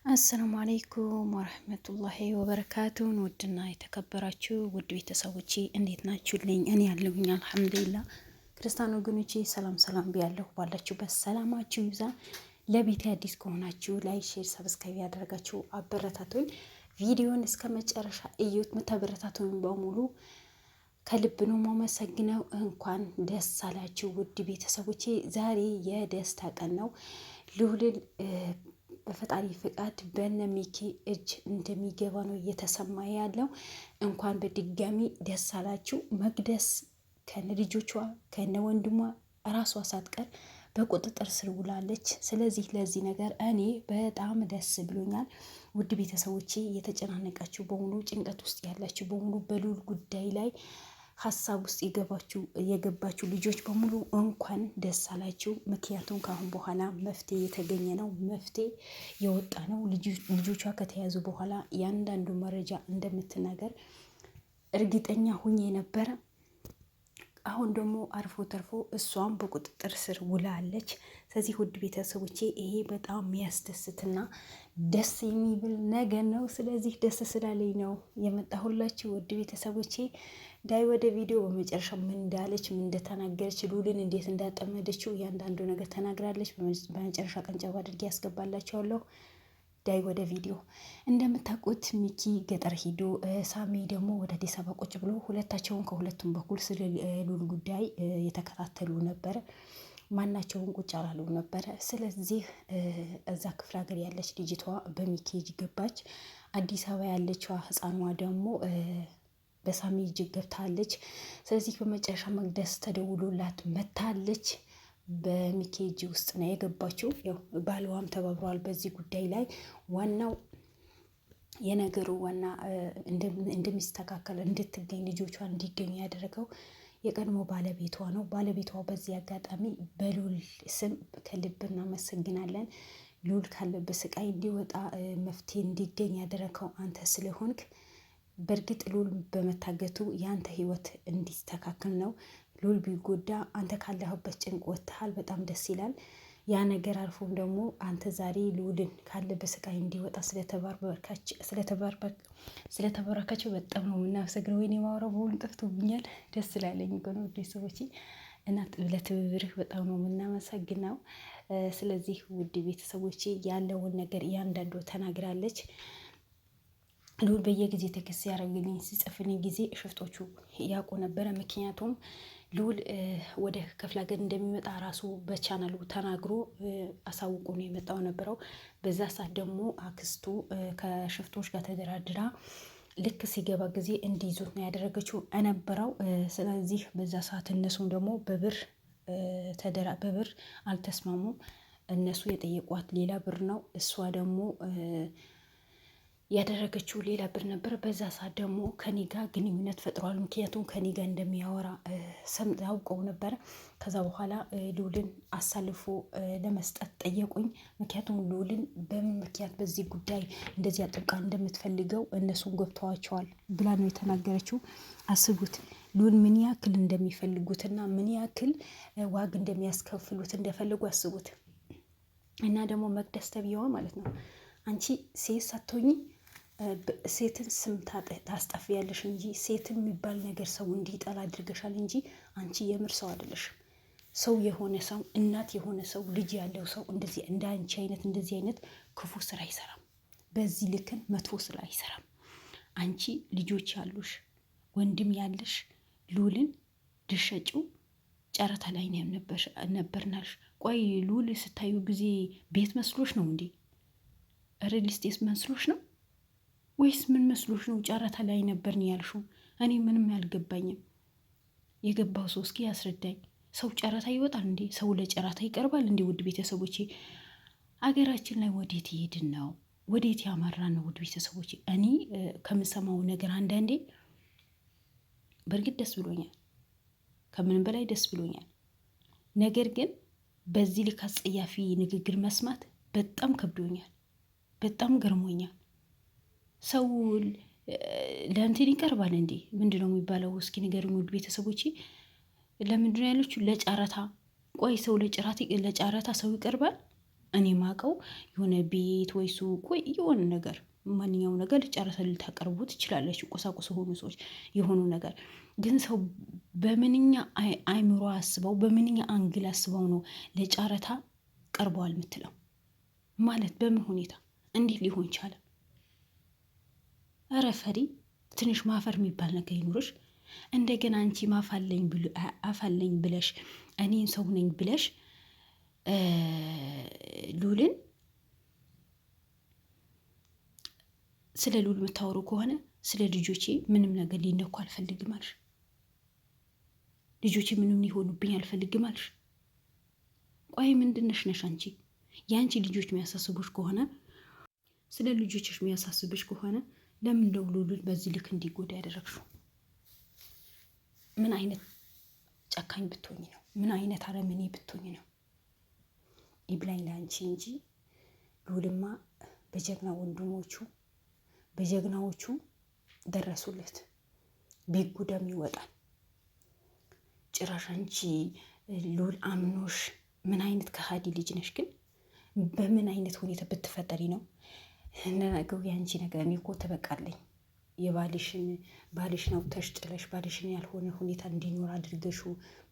አሰላሙ አለይኩም ወረህመቱላሂ ወበረካቱን። ውድና የተከበራችሁ ውድ ቤተሰቦቼ እንዴት ናችሁልኝ? እኔ ያለሁኝ አልሐምዱሊላህ። ክርስቲያን ወገኖቼ ሰላም ሰላም ብያለሁ። ባላችሁበት ሰላማችሁ ይብዛ። ለቤት አዲስ ከሆናችሁ ላይ ሼር፣ ሰብስክራይብ ያደረጋችሁ አበረታቱኝ። ቪዲዮን እስከ መጨረሻ እዩት። የምታበረታቱኝ በሙሉ ከልብ ነው የማመሰግነው። እንኳን ደስ አላችሁ ውድ ቤተሰቦቼ። ዛሬ የደስታ ቀን ነው። ልዑልን በፈጣሪ ፍቃድ በነ ሚኪ እጅ እንደሚገባ ነው እየተሰማ ያለው። እንኳን በድጋሚ ደስ አላችሁ። መቅደስ ከነ ልጆቿ ከነ ወንድሟ ራሷ ሳትቀር በቁጥጥር ስር ውላለች። ስለዚህ ለዚህ ነገር እኔ በጣም ደስ ብሎኛል። ውድ ቤተሰቦቼ የተጨናነቃችሁ በሙሉ ጭንቀት ውስጥ ያላችሁ በሙሉ በልዑል ጉዳይ ላይ ሀሳብ ውስጥ የገባችሁ ልጆች በሙሉ እንኳን ደስ አላችሁ። ምክንያቱም ከአሁን በኋላ መፍትሄ የተገኘ ነው፣ መፍትሄ የወጣ ነው። ልጆቿ ከተያዙ በኋላ ያንዳንዱ መረጃ እንደምትናገር እርግጠኛ ሁኜ ነበረ። አሁን ደግሞ አርፎ ተርፎ እሷም በቁጥጥር ስር ውላለች። ስለዚህ ውድ ቤተሰቦቼ ይሄ በጣም የሚያስደስትና ደስ የሚብል ነገር ነው። ስለዚህ ደስ ስላለኝ ነው የመጣሁላችሁ ውድ ቤተሰቦቼ። ዳይ ወደ ቪዲዮ በመጨረሻ ምን እንዳለች ምን እንደተናገረች ልዑልን እንዴት እንዳጠመደችው እያንዳንዱ ነገር ተናግራለች። በመጨረሻ ቀንጨባ አድርጌ ያስገባላችኋለሁ። ዳይ ወደ ቪዲዮ። እንደምታውቁት ሚኪ ገጠር ሂዶ ሳሚ ደግሞ ወደ አዲስ አበባ ቁጭ ብሎ ሁለታቸውን ከሁለቱም በኩል ስለ ልዑል ጉዳይ የተከታተሉ ነበረ። ማናቸውን ቁጭ አላሉ ነበረ። ስለዚህ እዛ ክፍለ ሀገር ያለች ልጅቷ በሚኪ እጅ ገባች። አዲስ አበባ ያለችዋ ህፃኗ ደግሞ በሳሚ እጅ ገብታለች። ስለዚህ በመጨረሻ መቅደስ ተደውሎላት መታለች። በሚኪ እጅ ውስጥ ነው የገባችው። ያው ባልዋም ተባብረዋል በዚህ ጉዳይ ላይ። ዋናው የነገሩ ዋና እንደሚስተካከል እንድትገኝ ልጆቿ እንዲገኙ ያደረገው የቀድሞ ባለቤቷ ነው። ባለቤቷ በዚህ አጋጣሚ በልዑል ስም ከልብ እናመሰግናለን። ልዑል ካለበት ስቃይ እንዲወጣ መፍትሄ እንዲገኝ ያደረገው አንተ ስለሆንክ በእርግጥ ልዑል በመታገቱ የአንተ ህይወት እንዲስተካከል ነው። ልዑል ቢጎዳ አንተ ካለህበት ጭንቅ ወጥተሃል። በጣም ደስ ይላል። ያ ነገር አልፎም ደግሞ አንተ ዛሬ ልዑልን ካለበት ስቃይ እንዲወጣ ስለተባረካቸው በጣም ነው የምናመሰግነው። ወይኔ ማውራው በሆኑ ጠፍቶብኛል። ደስ ስላለኝ ነው ቤተሰቦች እና ለትብብርህ በጣም ነው የምናመሰግነው። ስለዚህ ውድ ቤተሰቦቼ ያለውን ነገር እያንዳንዱ ተናግራለች። ልዑል በየጊዜ ቴክስት ያደረግልኝ ሲጽፍልኝ ጊዜ ሽፍቶቹ ያውቁ ነበረ። ምክንያቱም ልዑል ወደ ክፍለ ሀገር እንደሚመጣ ራሱ በቻናሉ ተናግሮ አሳውቆ ነው የመጣው ነበረው። በዛ ሰዓት ደግሞ አክስቱ ከሽፍቶች ጋር ተደራድራ ልክ ሲገባ ጊዜ እንዲይዙት ነው ያደረገችው ነበረው። ስለዚህ በዛ ሰዓት እነሱም ደግሞ በብር አልተስማሙም። እነሱ የጠየቋት ሌላ ብር ነው፣ እሷ ደግሞ ያደረገችው ሌላ ብር ነበር። በዛ ሰዓት ደግሞ ከኔ ጋር ግንኙነት ፈጥሯል። ምክንያቱም ከኔ ጋር እንደሚያወራ አውቀው ነበረ። ከዛ በኋላ ልዑልን አሳልፎ ለመስጠት ጠየቁኝ። ምክንያቱም ልዑልን በምን ምክንያት በዚህ ጉዳይ እንደዚህ አጥብቃ እንደምትፈልገው እነሱን ገብተዋቸዋል ብላ ነው የተናገረችው። አስቡት ልዑል ምን ያክል እንደሚፈልጉትና ምን ያክል ዋግ እንደሚያስከፍሉት እንደፈለጉ አስቡት። እና ደግሞ መቅደስ ተብዬዋ ማለት ነው አንቺ ሴት ሳትሆኚ ሴትን ስም ታስጠፊያለሽ እንጂ ሴትን የሚባል ነገር ሰው እንዲጠላ አድርገሻል እንጂ አንቺ የምር ሰው አይደለሽም። ሰው የሆነ ሰው እናት የሆነ ሰው ልጅ ያለው ሰው እንደዚህ እንደ አንቺ አይነት እንደዚህ አይነት ክፉ ስራ አይሰራም። በዚህ ልክን መጥፎ ስራ አይሰራም። አንቺ ልጆች ያሉሽ ወንድም ያለሽ ልዑልን ድሸጪው ጨረታ ላይ ነበርናልሽ። ቆይ ልዑል ስታዩ ጊዜ ቤት መስሎሽ ነው እንዴ? ሪል ስቴት መስሎሽ ነው ወይስ ምን መስሎሽ ነው? ጨረታ ላይ ነበርን ያልሽው? እኔ ምንም ያልገባኝም። የገባው ሰው እስኪ ያስረዳኝ። ሰው ጨረታ ይወጣል እንዴ? ሰው ለጨረታ ይቀርባል እንዴ? ውድ ቤተሰቦቼ አገራችን ላይ ወዴት ይሄድን ነው? ወዴት ያመራ ነው? ውድ ቤተሰቦቼ እኔ ከምሰማው ነገር አንዳንዴ በእርግጥ ደስ ብሎኛል፣ ከምንም በላይ ደስ ብሎኛል። ነገር ግን በዚህ ልክ አጸያፊ ንግግር መስማት በጣም ከብዶኛል፣ በጣም ገርሞኛል። ሰው ለእንትን ይቀርባል እንዴ? ምንድን ነው የሚባለው? እስኪ ንገሩኝ ውድ ቤተሰቦቼ። ለምንድን ነው ያለችው? ለጨረታ። ቆይ ሰው ለጨረታ ሰው ይቀርባል? እኔ ማቀው የሆነ ቤት ወይ ሱቅ ወይ የሆነ ነገር ማንኛውም ነገር ጨረሰ ልታቀርቡ ትችላለች። ቁሳቁስ የሆኑ ሰዎች የሆኑ ነገር ግን ሰው በምንኛ አይምሮ አስበው በምንኛ አንግል አስበው ነው ለጨረታ ቀርበዋል የምትለው ማለት በምን ሁኔታ እንዴት ሊሆን ቻለ? ኧረ ፈሪ ትንሽ ማፈር የሚባል ነገር ይኑርሽ። እንደገና አንቺ አፋለኝ ብለሽ እኔን ሰው ነኝ ብለሽ ሉልን ስለ ሉል የምታወሩ ከሆነ ስለ ልጆቼ ምንም ነገር ሊነኩ አልፈልግም አልሽ። ልጆቼ ምንም ሊሆኑብኝ አልፈልግም አልሽ። ቆይ ምንድነሽ ነሽ አንቺ? የአንቺ ልጆች የሚያሳስቡሽ ከሆነ ስለ ልጆችሽ የሚያሳስብሽ ከሆነ ለምን ነው ሉልን በዚህ ልክ እንዲጎዳ ያደረግሽው? ምን አይነት ጨካኝ ብትሆኝ ነው? ምን አይነት አረመኔ ብትሆኝ ነው? ይብላኝ ለአንቺ እንጂ ሉልማ በጀግና ወንድሞቹ በጀግናዎቹ ደረሱለት። ቢጎዳም ይወጣል። ጭራሽ አንቺ ሉል አምኖሽ ምን አይነት ከሃዲ ልጅ ነሽ ግን? በምን አይነት ሁኔታ ብትፈጠሪ ነው ነገው የአንቺ ነገር? እኔ እኮ ተበቃለኝ። ባልሽን አውጥተሽ ጥለሽ ባልሽን ያልሆነ ሁኔታ እንዲኖር አድርገሹ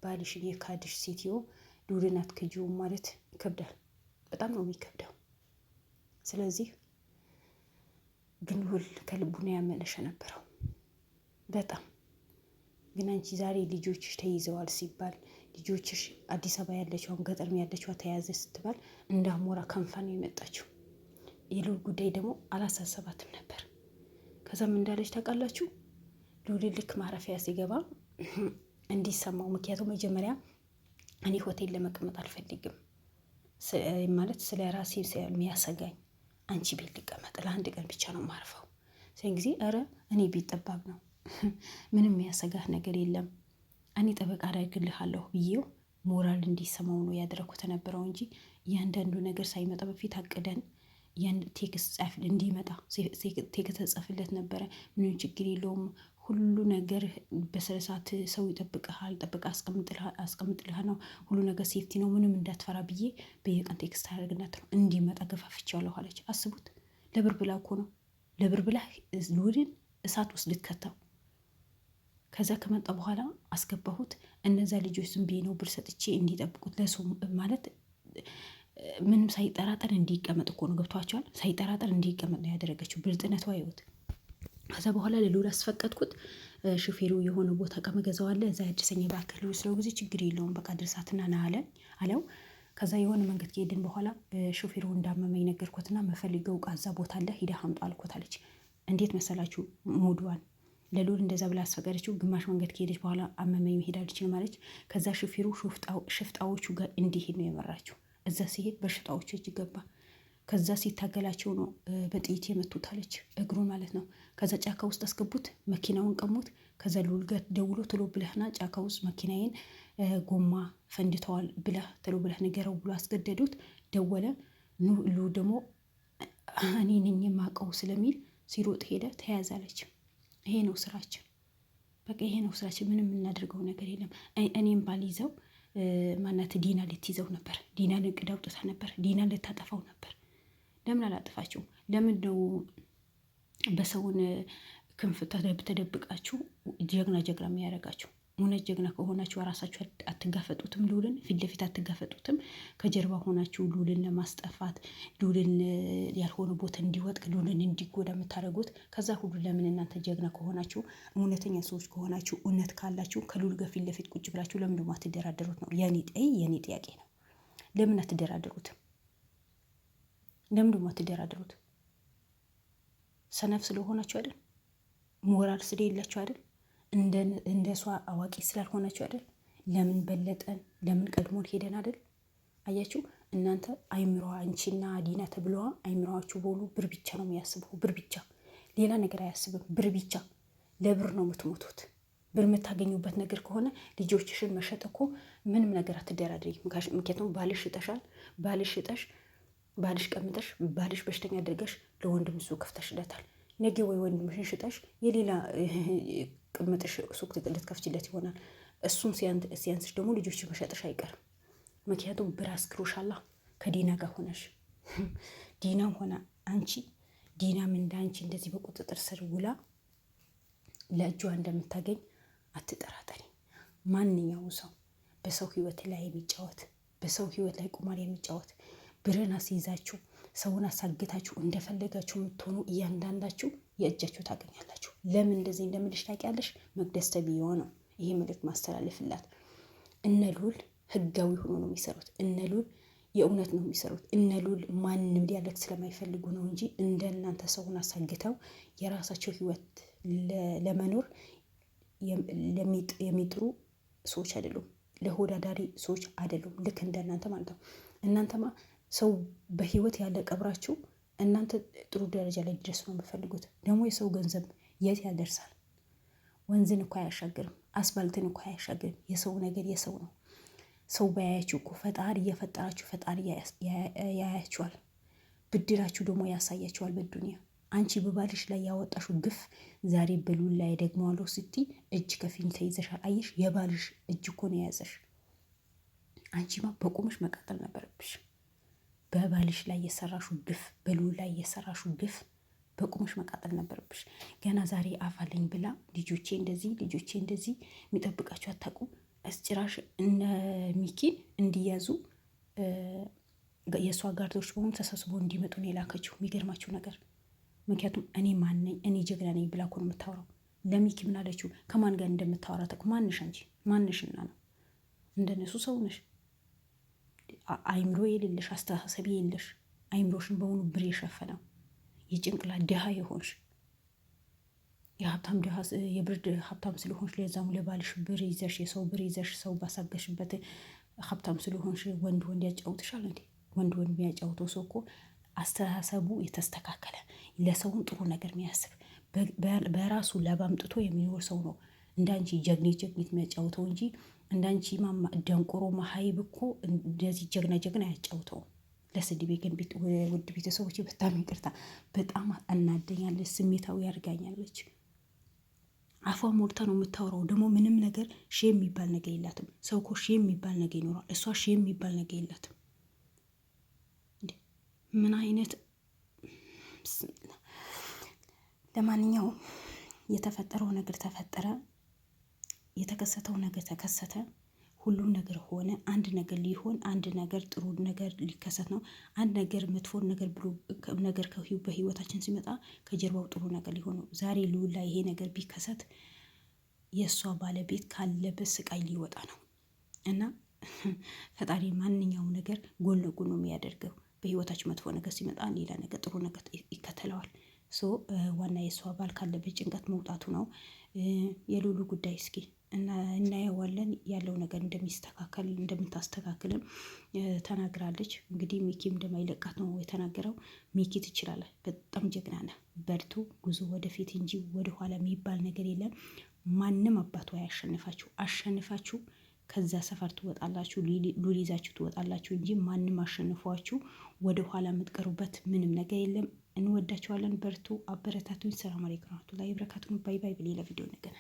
ባልሽን የካድሽ ሴትዮ ሉልን አትክጂውም ማለት ይከብዳል። በጣም ነው የሚከብደው። ስለዚህ ግን ሉል ከልቡ ነው ያመነሽ ነበረው በጣም ግን አንቺ ዛሬ ልጆችሽ ተይዘዋል ሲባል ልጆችሽ አዲስ አበባ ያለችው ገጠርም ያለችው ተያዘ ስትባል እንደ አሞራ ከንፋ ነው የመጣችው። የሉል ጉዳይ ደግሞ አላሳሰባትም ነበር። ከዛም እንዳለች ታውቃላችሁ ሉል ልክ ማረፊያ ሲገባ እንዲሰማው፣ ምክንያቱም መጀመሪያ እኔ ሆቴል ለመቀመጥ አልፈልግም ማለት ስለ ራሴ የሚያሰጋኝ አንቺ ቤት ሊቀመጥ ለአንድ ቀን ብቻ ነው ማርፈው። ስለዚህ ጊዜ ኧረ እኔ ቤት ጠባብ ነው ምንም የሚያሰጋህ ነገር የለም እኔ ጠበቃ አደርግልሃለሁ ብዬው ሞራል እንዲሰማው ነው ያደረኩት ነበረው እንጂ እያንዳንዱ ነገር ሳይመጣ በፊት አቅደን ያን ቴክስት ጻፍ እንዲመጣ ቴክስት ተጻፍለት ነበረ። ምንም ችግር የለውም ሁሉ ነገር በስርዓት ሰው ይጠብቅሃል፣ ጠብቃ አስቀምጥልህ ነው ሁሉ ነገር ሴፍቲ ነው ምንም እንዳትፈራ ብዬ በየቀን ቴክስት አደርግላት ነው እንዲመጣ ገፋፍቻለሁ አለች። አስቡት፣ ለብር ብላ እኮ ነው ለብር ብላ ሉልን እሳት ውስጥ ልትከተው። ከዛ ከመጣ በኋላ አስገባሁት። እነዛ ልጆች ዝም ብዬ ነው ብር ሰጥቼ እንዲጠብቁት ለሱ ማለት ምንም ሳይጠራጠር እንዲቀመጥ እኮ ነው። ገብቷቸዋል። ሳይጠራጠር እንዲቀመጥ ነው ያደረገችው። ብልጥነቷ ይወት። ከዛ በኋላ ለሉል አስፈቀድኩት። ሹፌሩ የሆነ ቦታ እቃ መገዛው እዛ ያድርሰኝ እባክህ ልውል ስለው ጊዜ ችግር የለውም በቃ ድርሳትና ና አለው። ከዛ የሆነ መንገድ ከሄድን በኋላ ሹፌሩ እንዳመመኝ ነገርኩትና መፈልገው እቃ እዛ ቦታ አለ ሂደህ አምጣ አልኩት አለች። እንዴት መሰላችሁ ሙድዋን ለሉል እንደዛ ብላ አስፈቀደችው። ግማሽ መንገድ ከሄደች በኋላ አመመኝ መሄድ አልችልም አለች። ከዛ ሹፌሩ ሽፍጣዎቹ ጋር እንዲሄድ ነው የመራችው። እዛ ሲሄድ በሽፍጣዎቹ እጅ ገባ። ከዛ ሲታገላቸው ነው በጥይት የመቱት አለች፣ እግሩን ማለት ነው። ከዛ ጫካ ውስጥ አስገቡት፣ መኪናውን ቀሙት። ከዛ ሉል ጋር ደውሎ ቶሎ ብለህና ጫካ ውስጥ መኪናዬን ጎማ ፈንድተዋል ብለህ ቶሎ ብለህ ንገረው ብሎ አስገደዱት። ደወለ። ሉ ደግሞ እኔ ነኝ የማውቀው ስለሚል ሲሮጥ ሄደ። ተያዛለች። ይሄ ነው ስራችን፣ በቃ ይሄ ነው ስራችን። ምንም የምናደርገው ነገር የለም። እኔም ባልይዘው ማናት ዲና ልትይዘው ነበር። ዲና እቅድ አውጥታ ነበር። ዲና ልታጠፋው ነበር። ለምን አላጠፋችው? ለምን ነው በሰውን ክንፍ ተደብቃችሁ ጀግና የሚያደርጋችሁ? እውነት ጀግና ከሆናችሁ ራሳችሁ አትጋፈጡትም? ሉልን ፊት ለፊት አትጋፈጡትም? ከጀርባ ሆናችሁ ሉልን ለማስጠፋት ሉልን ያልሆነ ቦታ እንዲወጥቅ ሉልን እንዲጎዳ የምታደርጉት ከዛ ሁሉ ለምን እናንተ ጀግና ከሆናችሁ እውነተኛ ሰዎች ከሆናችሁ እውነት ካላችሁ ከሉል ጋር ፊት ለፊት ቁጭ ብላችሁ ለምን ደግሞ አትደራደሩት ነው የኔ ጥያቄ ነው። ለምን አትደራደሩትም? ለምን ደግሞ አትደራደሩት? ሰነፍ ስለሆናችሁ አይደል? ሞራል ስለሌላችሁ አይደል? እንደ እሷ አዋቂ ስላልሆናችሁ አይደል? ለምን በለጠን? ለምን ቀድሞን ሄደን አይደል? አያችሁ እናንተ አይምሮዋ አንቺና ዲና ተብለዋ አይምሮዋችሁ በሙሉ ብር ብቻ ነው የሚያስበው። ብር ብቻ፣ ሌላ ነገር አያስብም። ብር ብቻ። ለብር ነው የምትሞቱት። ብር የምታገኙበት ነገር ከሆነ ልጆችሽን መሸጥ እኮ ምንም ነገር አትደራደሪ። ምክንያቱም ባልሽ ሽጠሻል። ባልሽ ቀምጠሽ ባልሽ በሽተኛ አድርገሽ ለወንድም ሱቅ ከፍተሽለታል። ነገ ወይ ወንድምሽን ሽጠሽ የሌላ ቅምጥሽ ሱቅ ልትከፍችለት ይሆናል። እሱም ሲያንስሽ ደግሞ ልጆች መሸጥሽ አይቀርም። ምክንያቱም ብር አስክሮሻላ። ከዲና ጋር ሆነሽ ዲናም ሆነ አንቺ ዲናም እንደ አንቺ እንደዚህ በቁጥጥር ስር ውላ ለእጇ እንደምታገኝ አትጠራጠሪ። ማንኛውም ሰው በሰው ህይወት ላይ የሚጫወት በሰው ህይወት ላይ ቁማር የሚጫወት ብርን አስይዛችሁ ሰውን አሳግታችሁ እንደፈለጋችሁ የምትሆኑ እያንዳንዳችሁ የእጃችሁ ታገኛላችሁ። ለምን እንደዚህ እንደምልሽ ታውቂያለሽ? መቅደስ ተብዬ ነው ይሄ መልእክት ማስተላለፍላት። እነ ልዑል ህጋዊ ሆኖ ነው የሚሰሩት። እነ ልዑል የእውነት ነው የሚሰሩት። እነ ልዑል ማንም ሊያለቅ ስለማይፈልጉ ነው እንጂ እንደ እናንተ ሰውን አሳግተው የራሳቸው ህይወት ለመኖር የሚጥሩ ሰዎች አይደሉም። ለሆዳዳሪ ሰዎች አይደሉም። ልክ እንደ እናንተ ማለት ነው። እናንተማ ሰው በህይወት ያለ ቀብራችሁ እናንተ ጥሩ ደረጃ ላይ ድረስ ነው የምፈልጉት። ደግሞ የሰው ገንዘብ የት ያደርሳል? ወንዝን እኮ አያሻግርም። አስፋልትን እኮ አያሻግርም። የሰው ነገር የሰው ነው። ሰው ባያያችሁ እኮ ፈጣሪ እየፈጠራችሁ ፈጣሪ ያያችኋል። ብድራችሁ ደግሞ ያሳያችኋል በዱንያ። አንቺ በባልሽ ላይ ያወጣሹ ግፍ ዛሬ በልዑል ላይ ደግሞ አለው ስትይ እጅ ከፍንጅ ተይዘሻል። አየሽ፣ የባልሽ እጅ እኮ ነው የያዘሽ። አንቺማ በቁምሽ መቃጠል ነበረብሽ። በባልሽ ላይ የሰራሹ ግፍ፣ በልዑል ላይ የሰራሹ ግፍ በቁምሽ መቃጠል ነበረብሽ። ገና ዛሬ አፋለኝ ብላ ልጆቼ እንደዚህ የሚጠብቃችሁ አታውቁም። ጭራሽ እነ ሚኪን እንዲያዙ የእሷ ጋርዶች በሆኑ ተሰብስቦ እንዲመጡ ነው የላከችው። የሚገርማችሁ ነገር ምክንያቱም እኔ ማን ነኝ እኔ ጀግና ነኝ ብላ እኮ ነው የምታወራው። ለሚኪ ምን አለችው? ከማን ጋር እንደምታወራ ተኩ ማንሽ አንቺ ማንሽና ነው? እንደነሱ ሰው ነሽ? አይምሮ የሌለሽ አስተሳሰብ የለሽ አይምሮሽን በሆኑ ብር የሸፈነው የጭንቅላት ድሃ የሆንሽ የሀብታም ድሃ የብር ሀብታም ስለሆንሽ ለዛሙ ለባልሽ ብር ይዘሽ የሰው ብር ይዘሽ ሰው ባሳገሽበት ሀብታም ስለሆንሽ ወንድ ያጫውትሻል እንዴ? ወንድ የሚያጫውተው ሰው እኮ አስተሳሰቡ የተስተካከለ ለሰውን ጥሩ ነገር የሚያስብ በራሱ ላባምጥቶ የሚኖር ሰው ነው እንዳንቺ ጀግኒት የሚያጫውተው እንጂ እንዳንቺ ደንቆሮ መሀይብ እኮ እንደዚህ ጀግና አያጫውተውም። ለስድቤ ግን ውድ ቤተሰቦች በጣም ይቅርታ፣ በጣም አናደኛለች፣ ስሜታዊ ያርጋኛለች። አፏ ሞልታ ነው የምታወራው። ደግሞ ምንም ነገር ሼ የሚባል ነገር የላትም። ሰው እኮ ሼ የሚባል ነገር ይኖራል። እሷ ሼ የሚባል ነገር የላትም። ምን አይነት ለማንኛውም የተፈጠረው ነገር ተፈጠረ፣ የተከሰተው ነገር ተከሰተ፣ ሁሉም ነገር ሆነ። አንድ ነገር ሊሆን አንድ ነገር ጥሩ ነገር ሊከሰት ነው። አንድ ነገር መጥፎ ነገር ብሎ ነገር በህይወታችን ሲመጣ ከጀርባው ጥሩ ነገር ሊሆን ነው። ዛሬ ልዑል ላይ ይሄ ነገር ቢከሰት የእሷ ባለቤት ካለበት ስቃይ ሊወጣ ነው እና ፈጣሪ ማንኛውም ነገር ጎን ለጎን ነው የሚያደርገው። በህይወታችን መጥፎ ነገር ሲመጣ ሌላ ነገር ጥሩ ነገር ይከተለዋል። ዋና የእሷ ባል ካለበት ጭንቀት መውጣቱ ነው። የልዑሉ ጉዳይ እስኪ እናየዋለን። ያለው ነገር እንደሚስተካከል እንደምታስተካክልም ተናግራለች። እንግዲህ ሚኪም እንደማይለቃት ነው የተናገረው። ሚኪ ትችላለህ፣ በጣም ጀግና ነህ፣ በርቱ፣ ጉዞ ወደፊት እንጂ ወደኋላ የሚባል ነገር የለም። ማንም አባቱ አያሸንፋችሁ። አሸንፋችሁ ከዛ ሰፈር ትወጣላችሁ፣ ልዑል ይዛችሁ ትወጣላችሁ እንጂ ማንም አሸንፏችሁ ወደኋላ የምትቀሩበት ምንም ነገር የለም። እንወዳችኋለን። በርቱ፣ አበረታቱኝ። ሰላም አለይኩም ወራህመቱላሂ ወበረካቱሁ። ባይ ባይ። በሌላ ቪዲዮ እንገናኝ።